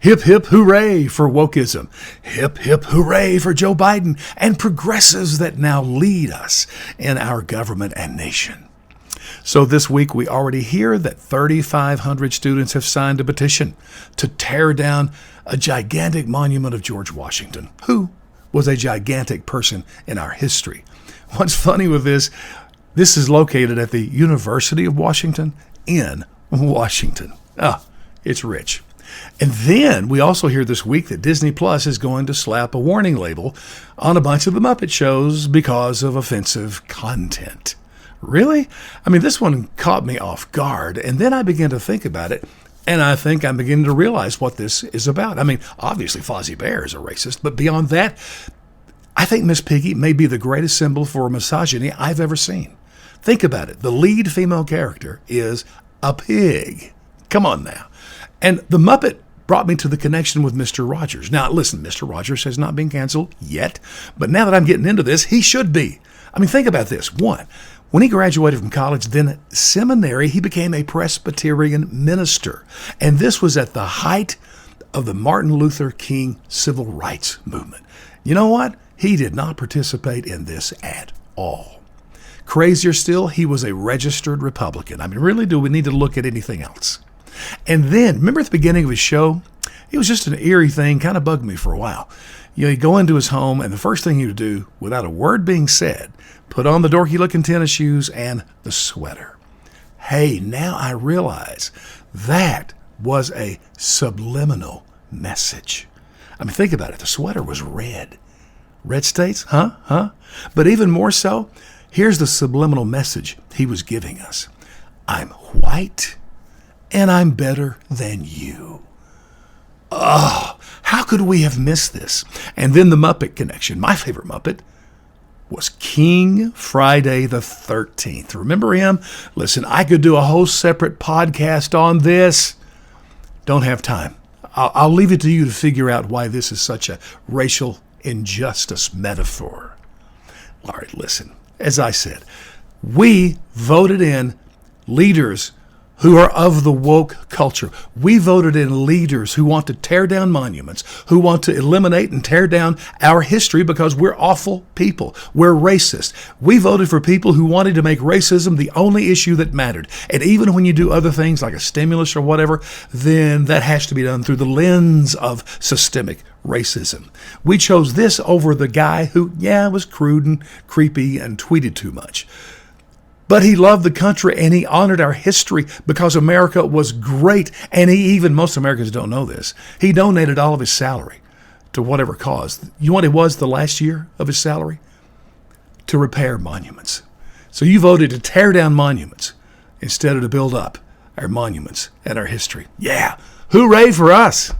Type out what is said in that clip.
Hip, hip, hooray for wokeism. Hip, hip, hooray for Joe Biden and progressives that now lead us in our government and nation. So this week, we already hear that 3,500 students have signed a petition to tear down a gigantic monument of George Washington, who was a gigantic person in our history. What's funny with this is located at the University of Washington in Washington. It's rich. And then we also hear this week that Disney Plus is going to slap a warning label on a bunch of the Muppet shows because of offensive content. Really? I mean, this one caught me off guard, and then I began to think about it, and I think I'm beginning to realize what this is about. I mean, obviously Fozzie Bear is a racist, but beyond that, I think Miss Piggy may be the greatest symbol for misogyny I've ever seen. Think about it. The lead female character is a pig. Come on now. And the Muppet brought me to the connection with Mr. Rogers. Now, listen, Mr. Rogers has not been canceled yet, but now that I'm getting into this, he should be. I mean, think about this. One, when he graduated from college, then at seminary, he became a Presbyterian minister. And this was at the height of the Martin Luther King civil rights movement. You know what? He did not participate in this at all. Crazier still, he was a registered Republican. I mean, really, do we need to look at anything else? And then, remember at the beginning of his show, it was just an eerie thing, kind of bugged me for a while. You know, he'd go into his home, and the first thing he would do, without a word being said, put on the dorky-looking tennis shoes and the sweater. Hey, now I realize that was a subliminal message. I mean, think about it. The sweater was red. Red states? Huh? But even more so, here's the subliminal message he was giving us. I'm white, and I'm better than you. Oh, how could we have missed this? And then the Muppet connection. My favorite Muppet was King Friday the 13th. Remember him? Listen, I could do a whole separate podcast on this. Don't have time. I'll leave it to you to figure out why this is such a racial injustice metaphor. All right, listen. As I said, we voted in leaders who are of the woke culture. We voted in leaders who want to tear down monuments, who want to eliminate and tear down our history because we're awful people. We're racist. We voted for people who wanted to make racism the only issue that mattered. And even when you do other things like a stimulus or whatever, then that has to be done through the lens of systemic racism. We chose this over the guy who, was crude and creepy and tweeted too much. But he loved the country and he honored our history because America was great. And most Americans don't know this, he donated all of his salary to whatever cause. You know what it was the last year of his salary? To repair monuments. So you voted to tear down monuments instead of to build up our monuments and our history. Yeah, hooray for us.